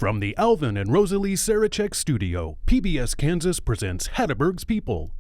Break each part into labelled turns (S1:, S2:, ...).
S1: From the Alvin and Rosalie Sarachek studio, PBS Kansas presents Hatteberg's People.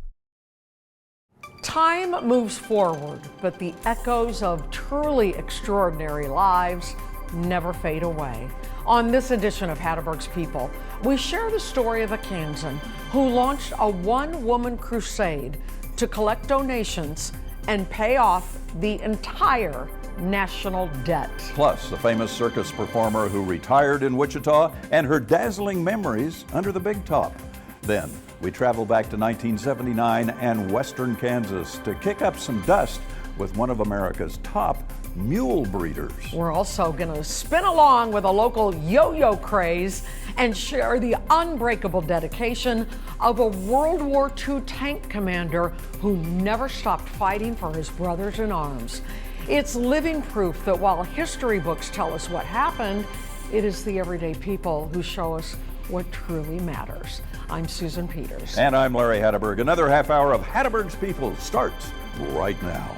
S2: Time moves forward, but the echoes of truly extraordinary lives never fade away. On this edition of Hatteberg's People, we share the story of a Kansan who launched a one-woman crusade to collect donations and pay off the entire national debt.
S3: Plus, the famous circus performer who retired in Wichita and her dazzling memories under the big top. Then, we travel back to 1979 and western Kansas to kick up some dust with one of America's top mule breeders.
S2: We're also going to spin along with a local yo-yo craze and share the unbreakable dedication of a World War II tank commander who never stopped fighting for his brothers in arms. It's living proof that while history books tell us what happened, it is the everyday people who show us what truly matters. I'm Susan Peters.
S3: And I'm Larry Hatteberg. Another half hour of Hatteberg's People starts right now.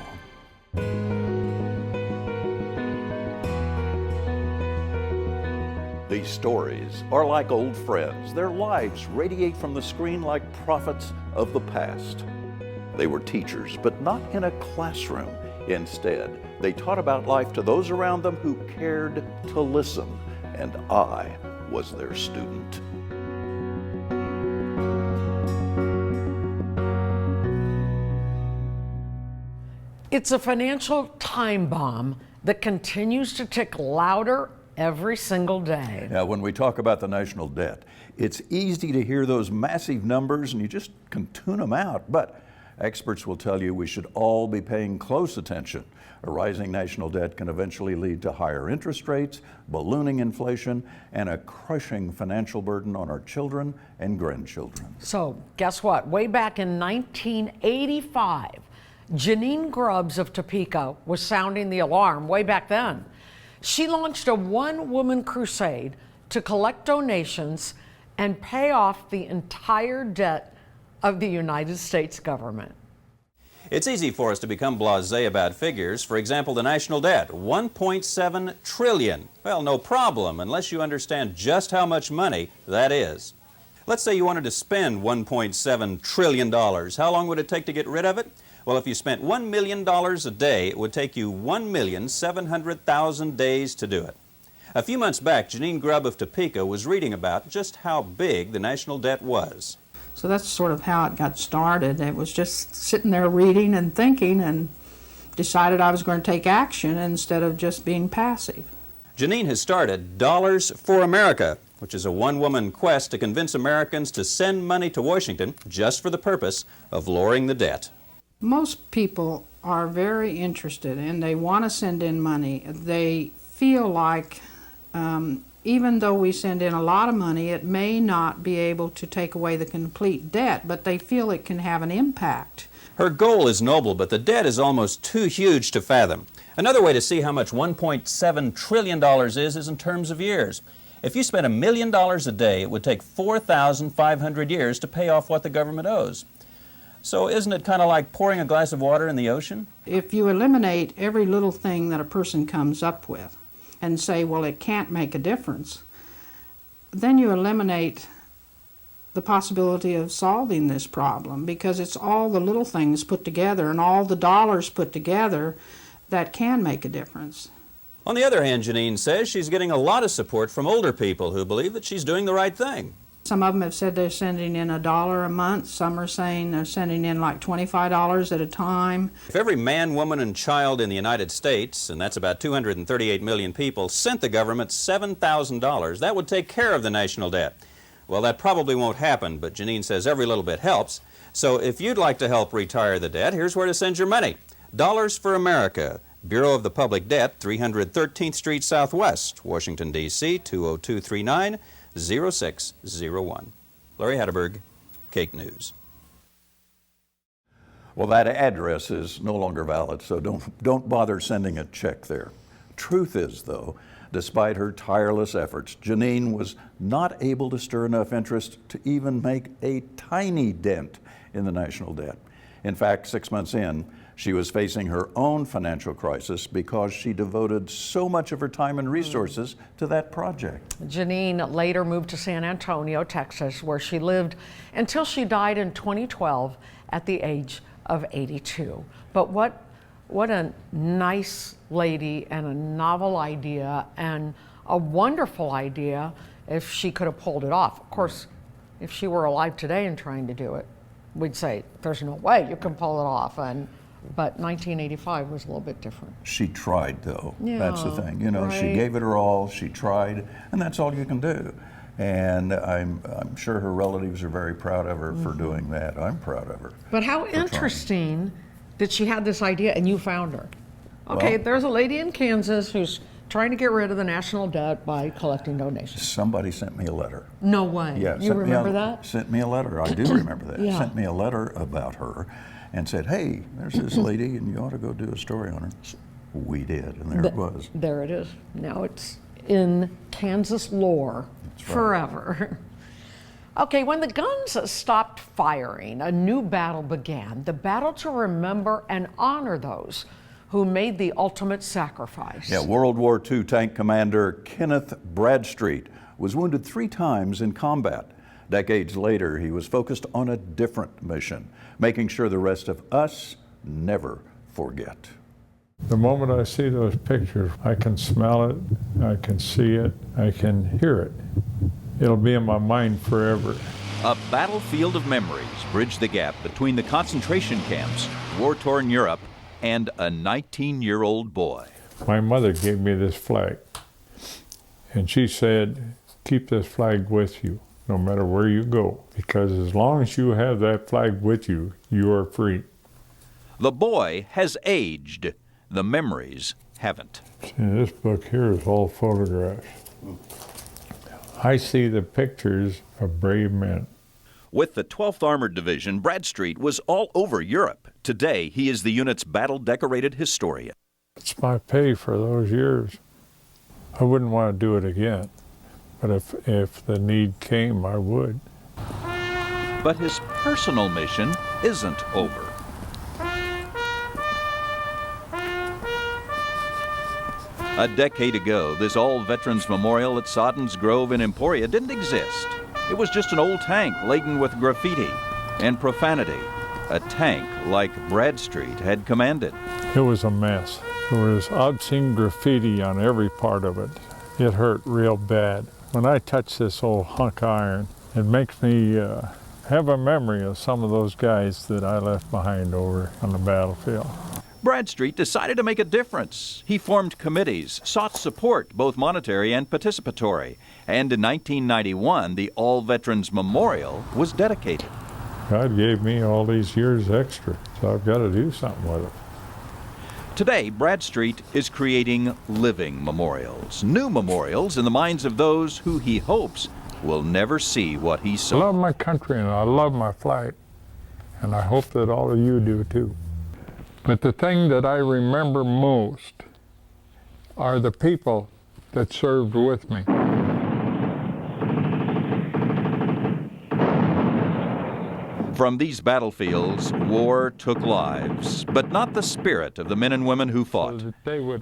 S3: These stories are like old friends. Their lives radiate from the screen like prophets of the past. They were teachers, but not in a classroom. Instead, they taught about life to those around them who cared to listen, and I was their student.
S2: It's a financial time bomb that continues to tick louder every single day.
S3: Now, when we talk about the national debt, it's easy to hear those massive numbers and you just can tune them out, but experts will tell you we should all be paying close attention. A rising national debt can eventually lead to higher interest rates, ballooning inflation, and a crushing financial burden on our children and grandchildren.
S2: So, guess what? Way back in 1985, Janine Grubbs of Topeka was sounding the alarm way back then. She launched a one-woman crusade to collect donations and pay off the entire debt of the United States government.
S4: It's easy for us to become blasé about figures. For example, the national debt, $1.7 trillion. Well, no problem, unless you understand just how much money that is. Let's say you wanted to spend $1.7 trillion. How long would it take to get rid of it? Well, if you spent $1 million a day, it would take you 1,700,000 days to do it. A few months back, Janine Grubb of Topeka was reading about just how big the national debt was.
S5: So that's sort of how it got started. It was just sitting there reading and thinking and decided I was going to take action instead of just being passive.
S4: Janine has started Dollars for America, which is a one-woman quest to convince Americans to send money to Washington just for the purpose of lowering the debt.
S5: Most people are very interested and they want to send in money. They feel like even though we send in a lot of money, it may not be able to take away the complete debt, but they feel it can have an impact.
S4: Her goal is noble, but the debt is almost too huge to fathom. Another way to see how much $1.7 trillion is in terms of years. If you spent $1 million a day, it would take 4,500 years to pay off what the government owes. So isn't it kind of like pouring a glass of water in the ocean?
S5: If you eliminate every little thing that a person comes up with and say, well, it can't make a difference, then you eliminate the possibility of solving this problem, because it's all the little things put together and all the dollars put together that can make a difference.
S4: On the other hand, Janine says she's getting a lot of support from older people who believe that she's doing the right thing.
S5: Some of them have said they're sending in $1 a month. Some are saying they're sending in like $25 at a time.
S4: If every man, woman, and child in the United States, and that's about 238 million people, sent the government $7,000, that would take care of the national debt. Well, that probably won't happen, but Janine says every little bit helps. So if you'd like to help retire the debt, here's where to send your money. Dollars for America, Bureau of the Public Debt, 313th Street Southwest, Washington, D.C., 20239. 0601. Larry Hatteberg, Cake News.
S3: Well, that address is no longer valid, so don't bother sending a check there. Truth is, though, despite her tireless efforts, Janine was not able to stir enough interest to even make a tiny dent in the national debt. In fact, 6 months in, She was facing her own financial crisis because she devoted so much of her time and resources to that project.
S2: Janine later moved to San Antonio, Texas, where she lived until she died in 2012 at the age of 82. But what a nice lady, and a novel idea, and a wonderful idea if she could have pulled it off. Of course, if she were alive today and trying to do it, we'd say, there's no way you can pull it off. But 1985 was a little bit different.
S3: She tried, though.
S2: Yeah,
S3: that's the thing. You know, she
S2: right.
S3: gave it her all, she tried, and that's all you can do. And I'm sure her relatives are very proud of her for doing that. I'm proud of her.
S2: But how interesting that she had this idea and you found her. Okay,
S3: Well,
S2: there's a lady in Kansas who's trying to get rid of the national debt by collecting donations.
S3: Somebody sent me a letter.
S2: No way.
S3: Yeah,
S2: You remember that?
S3: Sent me a letter. I do remember that.
S2: Yeah.
S3: Sent me a letter about her and said, hey, there's this lady and you ought to go do a story on her. We did, and there it was.
S2: There it is. Now it's in Kansas lore forever. Okay, when the guns stopped firing, a new battle began. The battle to remember and honor those who made the ultimate sacrifice.
S3: Yeah, World War II tank commander Kenneth Bradstreet was wounded 3 times in combat. Decades later, he was focused on a different mission, making sure the rest of us never forget.
S6: The moment I see those pictures, I can smell it, I can see it, I can hear it. It'll be in my mind forever.
S7: A battlefield of memories bridged the gap between the concentration camps, war-torn Europe, and a 19-year-old boy.
S6: My mother gave me this flag, and she said, keep this flag with you, no matter where you go, because as long as you have that flag with you, you are free.
S7: The boy has aged. The memories haven't.
S6: See, this book here is all photographs. I see the pictures of brave men.
S7: With the 12th Armored Division, Bradstreet was all over Europe. Today, he is the unit's battle-decorated historian.
S6: It's my pay for those years. I wouldn't want to do it again, but if the need came, I would.
S7: But his personal mission isn't over. A decade ago, this all-veterans memorial at Sodden's Grove in Emporia didn't exist. It was just an old tank laden with graffiti and profanity. A tank like Bradstreet had commanded.
S6: It was a mess. There was obscene graffiti on every part of it. It hurt real bad. When I touch this old hunk iron, it makes me have a memory of some of those guys that I left behind over on the battlefield.
S7: Bradstreet decided to make a difference. He formed committees, sought support, both monetary and participatory. And in 1991, the All Veterans Memorial was dedicated.
S6: God gave me all these years extra, so I've got to do something with it.
S7: Today, Bradstreet is creating living memorials, new memorials in the minds of those who he hopes will never see what he
S6: I
S7: saw.
S6: love my country and I love my flag, and I hope that all of you do too. But the thing that I remember most are the people that served with me.
S7: From these battlefields, war took lives, but not the spirit of the men and women who fought.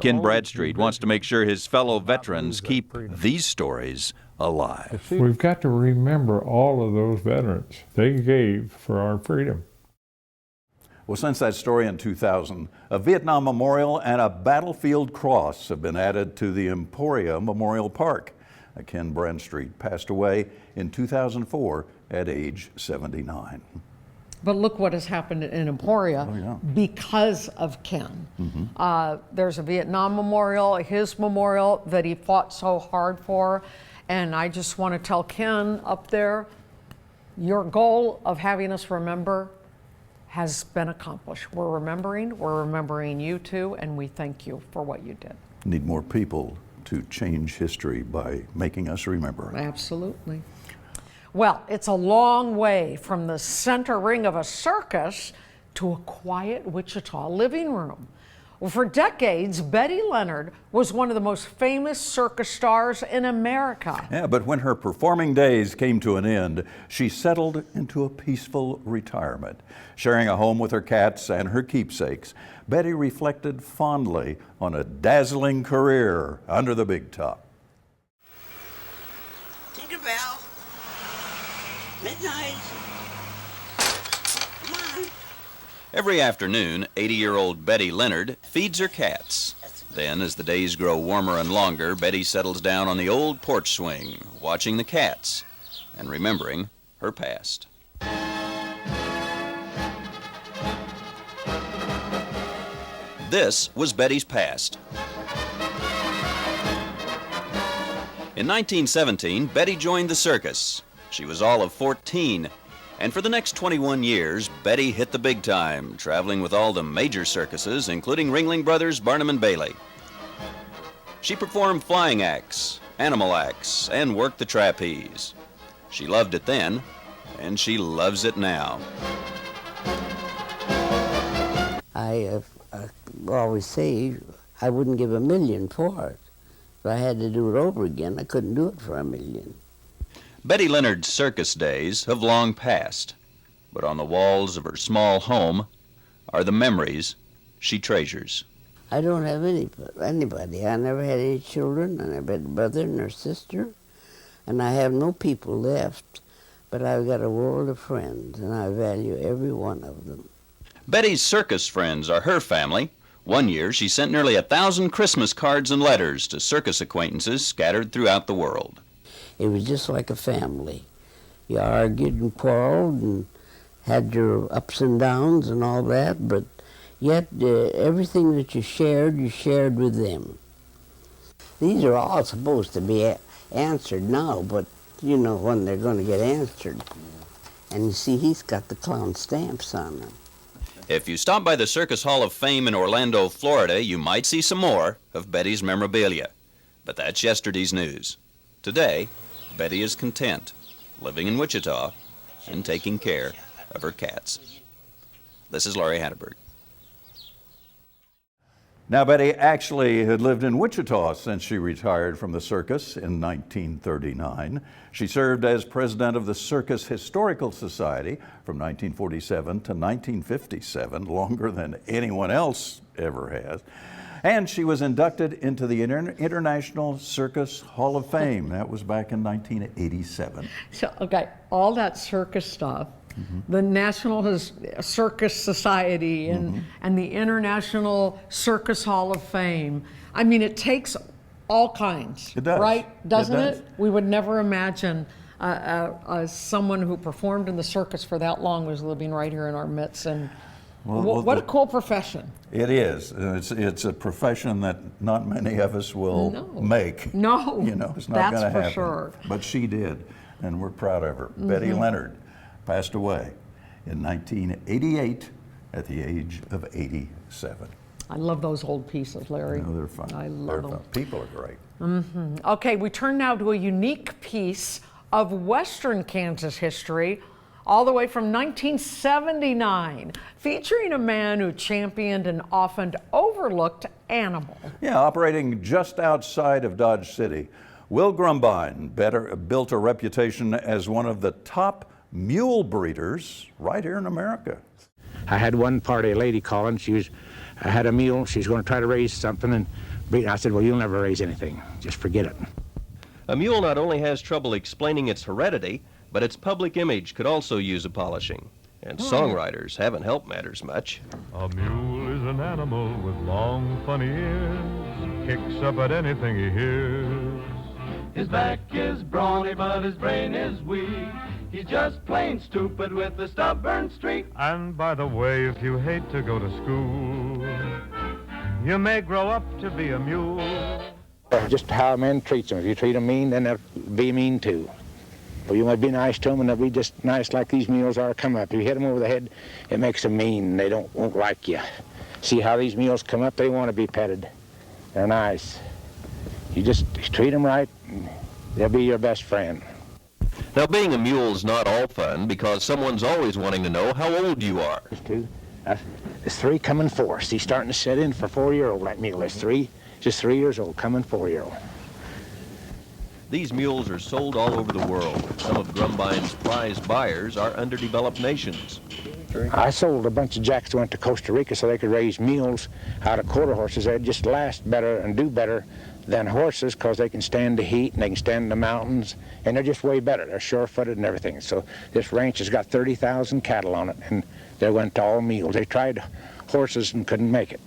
S7: Ken Bradstreet wants to make sure his fellow veterans keep these stories alive.
S6: We've got to remember all of those veterans. They gave for our freedom.
S3: Well, since that story in 2000, a Vietnam memorial and a battlefield cross have been added to the Emporia Memorial Park. Ken Bradstreet passed away in 2004 at age 79.
S2: But look what has happened in Emporia because of Ken. There's a Vietnam memorial, his memorial that he fought so hard for. And I just want to tell Ken up there, your goal of having us remember has been accomplished. We're remembering you too, and we thank you for what you did.
S3: Need more people to change history by making us remember.
S2: Absolutely. Well, it's a long way from the center ring of a circus to a quiet Wichita living room. Well, for decades, Betty Leonard was one of the most famous circus stars in America.
S3: Yeah, but when her performing days came to an end, she settled into a peaceful retirement. Sharing a home with her cats and her keepsakes, Betty reflected fondly on a dazzling career under the big top.
S8: Tinkerbell. Midnight. Come on.
S4: Every afternoon, 80-year-old Betty Leonard feeds her cats. Then, as the days grow warmer and longer, Betty settles down on the old porch swing, watching the cats and remembering her past. This was Betty's past. In 1917, Betty joined the circus. She was all of 14. And for the next 21 years, Betty hit the big time, traveling with all the major circuses, including Ringling Brothers, Barnum and Bailey. She performed flying acts, animal acts, and worked the trapeze. She loved it then, and she loves it now.
S8: I always say I wouldn't give $1 million for it. If I had to do it over again, I couldn't do it for $1 million.
S4: Betty Leonard's circus days have long passed, but on the walls of her small home are the memories she treasures.
S8: I don't have anybody. I never had any children. I never had a brother nor sister, and I have no people left, but I've got a world of friends, and I value every one of them.
S4: Betty's circus friends are her family. One year, she sent nearly 1,000 Christmas cards and letters to circus acquaintances scattered throughout the world.
S8: It was just like a family. You argued and quarreled and had your ups and downs and all that, but yet everything that you shared with them. These are all supposed to be answered now, but you know when they're going to get answered. And you see, he's got the clown stamps on them.
S4: If you stop by the Circus Hall of Fame in Orlando, Florida, you might see some more of Betty's memorabilia. But that's yesterday's news. Today, Betty is content, living in Wichita and taking care of her cats. This is Larry Hatteberg.
S3: Now, Betty actually had lived in Wichita since she retired from the circus in 1939. She served as president of the Circus Historical Society from 1947 to 1957, longer than anyone else ever has. And she was inducted into the International Circus Hall of Fame. That was back in 1987.
S2: So, okay, all that circus stuff, the National Circus Society and the International Circus Hall of Fame. I mean, it takes all kinds,
S3: it does.
S2: Right? Doesn't
S3: it? Does.
S2: We would never imagine someone who performed in the circus for that long was living right here in our midst. And what a cool profession.
S3: It is. It's a profession that not many of us will make.
S2: No,
S3: you know, it's not going to happen.
S2: That's for sure.
S3: But she did, and we're proud of her. Betty Leonard passed away in 1988 at the age of 87.
S2: I love those old pieces, Larry.
S3: You know, they're fun.
S2: I love them.
S3: Fun. People are great.
S2: Okay, we turn now to a unique piece of Western Kansas history, all the way from 1979, featuring a man who championed an often overlooked animal.
S3: Yeah, operating just outside of Dodge City, Will Grumbine built a reputation as one of the top mule breeders right here in America.
S9: I had one party, a lady calling. I had a mule. She's going to try to raise something and breed. I said, well, you'll never raise anything. Just forget it.
S10: A mule not only has trouble explaining its heredity, but its public image could also use a polishing. And songwriters haven't helped matters much.
S11: A mule is an animal with long, funny ears. He kicks up at anything he hears.
S12: His back is brawny, but his brain is weak. He's just plain stupid with a stubborn streak.
S11: And by the way, if you hate to go to school, you may grow up to be a mule.
S9: Just how a man treats them. If you treat them mean, then they'll be mean too. Well, you might be nice to them, and they'll be just nice like these mules are. Come up. If you hit them over the head, it makes them mean. They won't like you. See how these mules come up? They want to be petted. They're nice. You just treat them right, and they'll be your best friend.
S10: Now, being a mule's not all fun because someone's always wanting to know how old you are.
S9: It's 3 coming 4. He's starting to set in for 4-year-old, that mule. It's 3, just 3 years old, coming 4-year-old.
S10: These mules are sold all over the world. Some of Grumbine's prized buyers are underdeveloped nations.
S9: I sold a bunch of jacks that went to Costa Rica so they could raise mules out of quarter horses. They'd just last better and do better than horses because they can stand the heat and they can stand the mountains, and they're just way better. They're sure-footed and everything. So this ranch has got 30,000 cattle on it, and they went to all mules. They tried horses and couldn't make it.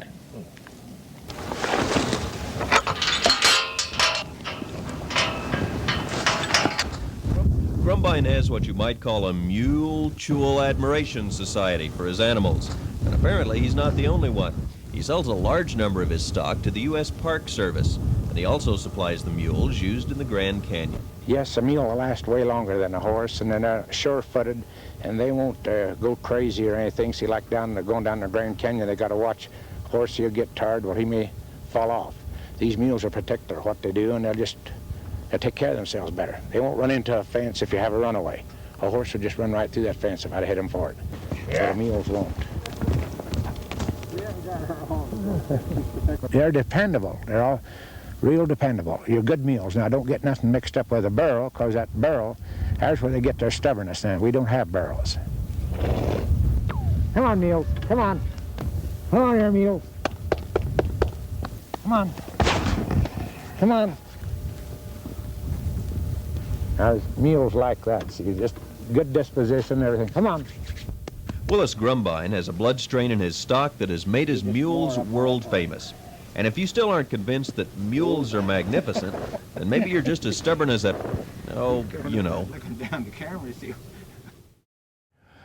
S10: Grumbine has what you might call a mutual admiration society for his animals, and apparently he's not the only one. He sells a large number of his stock to the U.S. Park Service, and he also supplies the mules used in the Grand Canyon.
S9: Yes, a mule will last way longer than a horse, and then they're sure-footed, and they won't go crazy or anything. See, like going down the Grand Canyon, they got to watch a horse. He'll get tired, well, he may fall off. These mules are particular what they do, and they'll take care of themselves better. They won't run into a fence if you have a runaway. A horse would just run right through that fence if I'd hit him for it. So the mules won't. They're dependable. They're all real dependable. You're good mules. Now, don't get nothing mixed up with a burro, because that burro, that's where they get their stubbornness in. We don't have burros. Come on, mules. Come on. Come on here, mules. Come on. Come on. Now, mules like that. See, just good disposition, everything. Come on.
S10: Willis Grumbine has a blood strain in his stock that has made his mules world famous. And if you still aren't convinced that mules are magnificent, then maybe you're just as stubborn as a, oh, you know.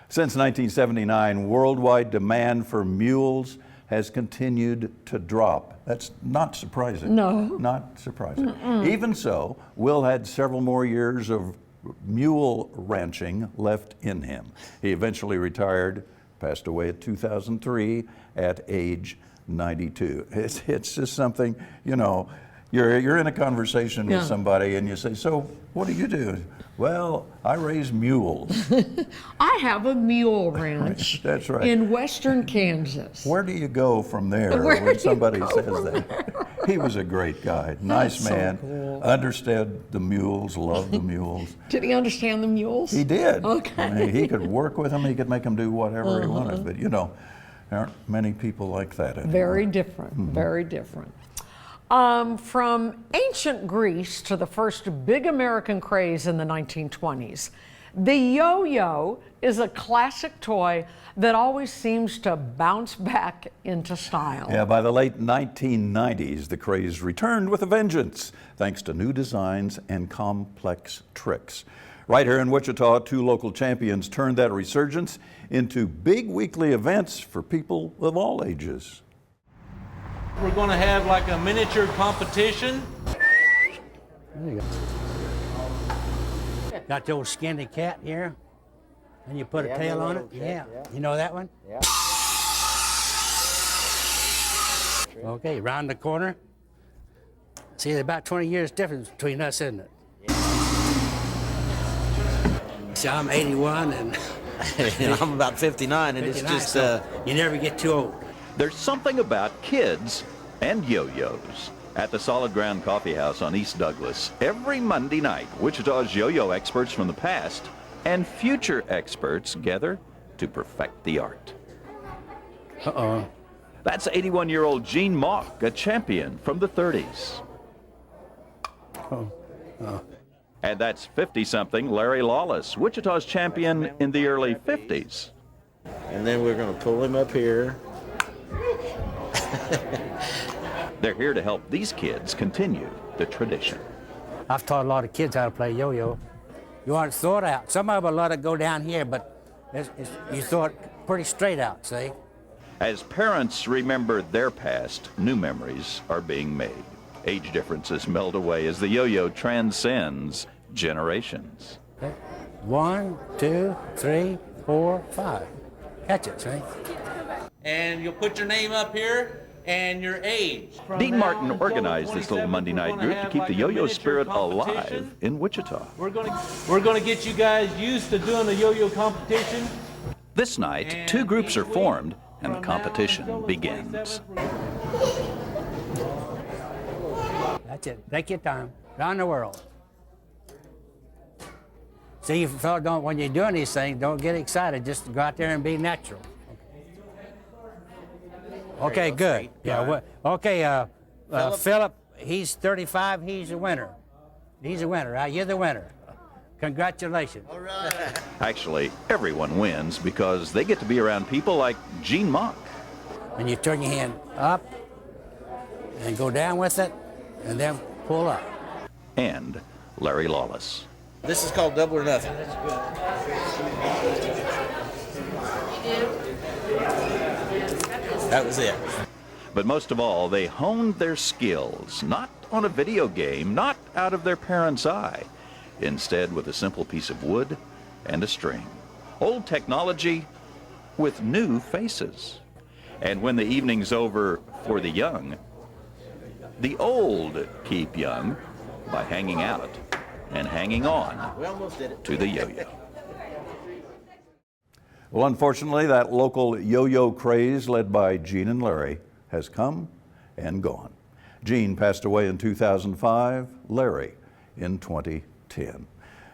S3: Since 1979, worldwide demand for mules has continued to drop. That's not surprising.
S2: No.
S3: Not surprising. Even so, Will had several more years of mule ranching left in him. He eventually retired, passed away at 2003 at age 92. It's just something, you know, you're in a conversation with somebody and you say, so what do you do? Well, I raise mules.
S2: I have a mule ranch.
S3: That's right.
S2: In western Kansas.
S3: Where do you go from there when somebody says that? He was a great guy, nice man,
S2: cool.
S3: Understood the mules, loved the mules.
S2: Did he understand the mules?
S3: He did.
S2: Okay.
S3: I mean, he could work with them, he could make them do whatever he wanted, but you know, there aren't many people like that anymore.
S2: Very different, very different. From ancient Greece to the first big American craze in the 1920s, the yo-yo is a classic toy that always seems to bounce back into style.
S3: Yeah, by the late 1990s, the craze returned with a vengeance, thanks to new designs and complex tricks. Right here in Wichita, 2 local champions turned that resurgence into big weekly events for people of all ages.
S13: We're going to have like a miniature competition.
S14: There you go. Got the old skinny cat here, and you put a tail on it. Yeah. You know that one?
S9: Yeah.
S14: Okay, round the corner. See, there's about 20 years difference between us, isn't it? See, I'm 81 and
S15: I'm about 59, and
S14: 59,
S15: it's just
S14: so you never get too old.
S7: There's something about kids and yo-yos. At the Solid Ground Coffee House on East Douglas, every Monday night, Wichita's yo-yo experts from the past and future experts gather to perfect the art.
S14: Uh-oh.
S7: That's 81-year-old Gene Mock, a champion from the 30s.
S14: Oh.
S7: And that's 50-something Larry Lawless, Wichita's champion in the early 50s.
S15: And then we're going to pull him up here.
S7: They're here to help these kids continue the tradition.
S14: I've taught a lot of kids how to play yo-yo. You want to throw it out. Some of them let it go down here, but you throw it pretty straight out, see?
S7: As parents remember their past, new memories are being made. Age differences melt away as the yo-yo transcends generations.
S14: Okay. 1, 2, 3, 4, 5. Catch it, see?
S13: And you'll put your name up here and your age.
S7: Dean Martin organized this little Monday night group to keep the yo-yo spirit alive in Wichita.
S13: We're going to get you guys used to doing the yo-yo competition.
S7: This night, 2 groups are formed and the competition begins.
S14: That's it. Take your time. Around the world. See, if fellow don't, when you're doing these things, don't get excited. Just go out there and be natural. Okay, good. Yeah. Okay, Philip, he's 35. He's a winner. He's a winner. Right? You're the winner. Congratulations. All right.
S7: Actually, everyone wins because they get to be around people like Gene Monk.
S14: And you turn your hand up and go down with it and then pull up.
S7: And Larry Lawless.
S15: This is called double or nothing. That was it.
S7: But most of all, they honed their skills, not on a video game, not out of their parents' eye. Instead, with a simple piece of wood and a string. Old technology with new faces. And when the evening's over for the young, the old keep young by hanging out and hanging on to the yo-yo.
S3: Well, unfortunately, that local yo-yo craze led by Gene and Larry has come and gone. Gene passed away in 2005, Larry in 2010.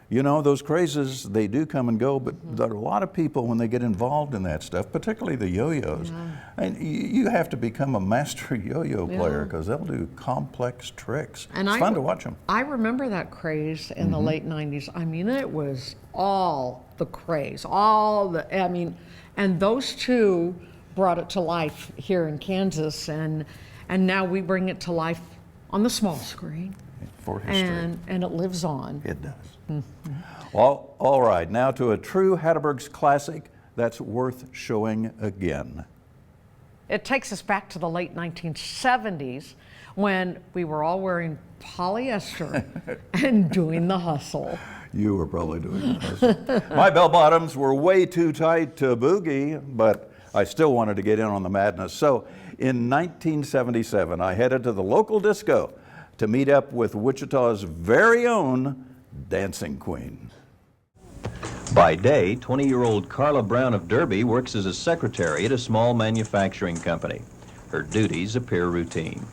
S3: You know, those crazes, they do come and go, but there are a lot of people when they get involved in that stuff, particularly the yo-yos. And you have to become a master yo-yo player because they'll do complex tricks. And it's fun to watch them.
S2: I remember that craze in the late 90s. I mean, it was all the craze, and those two brought it to life here in Kansas, and now we bring it to life on the small screen.
S3: For history.
S2: And it lives on.
S3: It does. Well, all right, now to a true Hatteberg's classic that's worth showing again.
S2: It takes us back to the late 1970s when we were all wearing polyester and doing the hustle.
S3: You were probably doing the hustle. My bell bottoms were way too tight to boogie, but I still wanted to get in on the madness. So in 1977, I headed to the local disco to meet up with Wichita's very own dancing queen.
S4: By day, 20-year-old Carla Brown of Derby works as a secretary at a small manufacturing company. Her duties appear routine.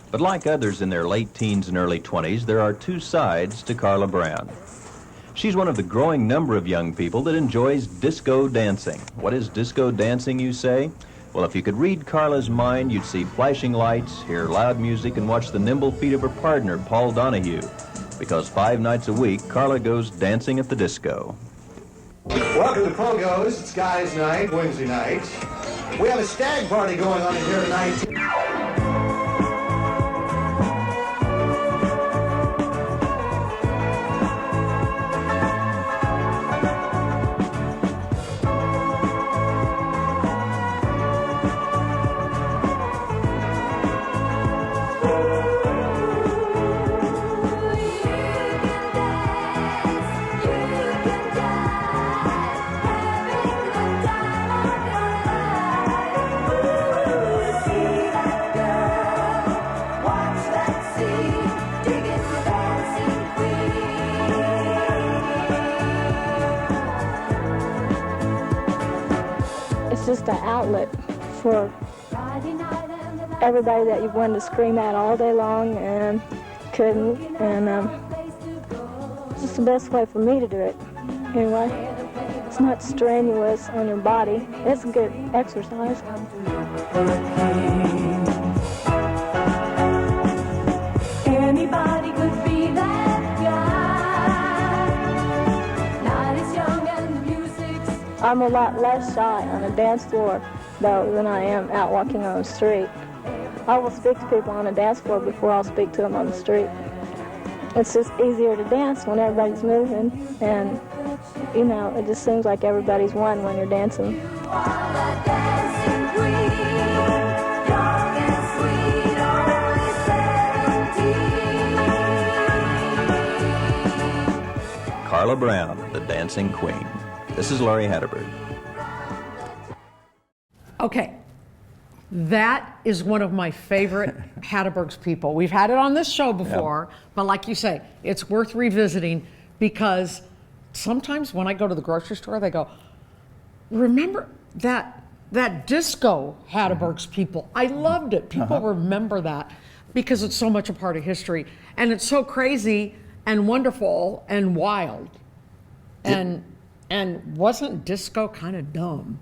S4: But like others in their late teens and early 20s, there are two sides to Carla Brown. She's one of the growing number of young people that enjoys disco dancing. What is disco dancing, you say? Well, if you could read Carla's mind, you'd see flashing lights, hear loud music, and watch the nimble feet of her partner, Paul Donahue. Because 5 nights a week, Carla goes dancing at the disco.
S16: Welcome to Pogo's. It's Guys Night, Wednesday night. We have a stag party going on in here tonight.
S17: It's just an outlet for everybody that you wanted to scream at all day long and couldn't, and it's just the best way for me to do it. Anyway, it's not strenuous on your body. It's a good exercise.
S18: Anybody could be that guy. Not as young and the music's.
S17: I'm a lot less shy on a dance floor, though, than I am out walking on the street. I will speak to people on a dance floor before I'll speak to them on the street. It's just easier to dance when everybody's moving, and, you know, it just seems like everybody's one when you're dancing.
S4: Carla Brown, the dancing queen. This is Laurie Hatteberg.
S2: Okay, that is one of my favorite Hatteberg's people. We've had it on this show before, but like you say, it's worth revisiting because sometimes when I go to the grocery store, they go, remember that that disco Hatteberg's people. I loved it. People remember that because it's so much a part of history. And it's so crazy and wonderful and wild. And wasn't disco kind of dumb?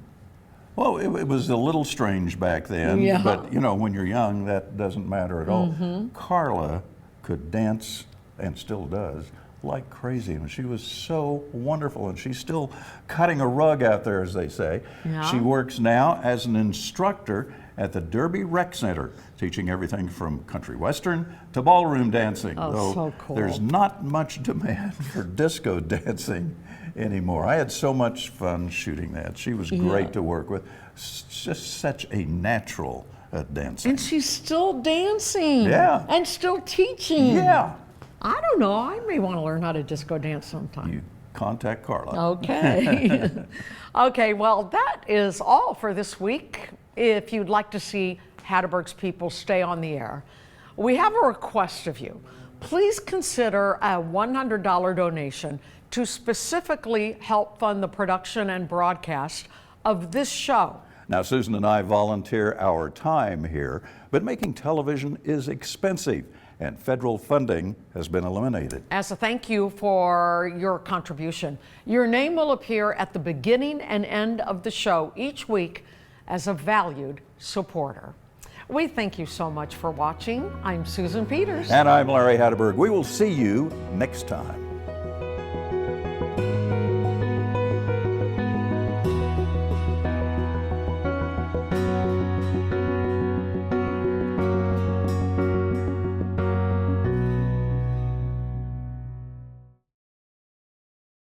S3: Well, it was a little strange back then,
S2: Yeah.
S3: but you know, when you're young, that doesn't matter at all. Carla could dance, and still does, like crazy. And she was so wonderful, and she's still cutting a rug out there, as they say.
S2: Yeah.
S3: She works now as an instructor at the Derby Rec Center, teaching everything from country western to ballroom dancing.
S2: Oh,
S3: though
S2: so cool.
S3: There's not much demand for disco dancing anymore. I had so much fun shooting that. She was great to work with. Just such a natural at dancing.
S2: And she's still dancing.
S3: Yeah.
S2: And still teaching.
S3: Yeah.
S2: I don't know. I may want to learn how to disco dance sometime.
S3: You contact Carla.
S2: Okay. Okay, well, that is all for this week. If you'd like to see Hatteberg's people stay on the air, we have a request of you. Please consider a $100 donation to specifically help fund the production and broadcast of this show.
S3: Now, Susan and I volunteer our time here, but making television is expensive, and federal funding has been eliminated.
S2: As a thank you for your contribution, your name will appear at the beginning and end of the show each week as a valued supporter. We thank you so much for watching. I'm Susan Peters.
S3: And I'm Larry Hatteberg. We will see you next time.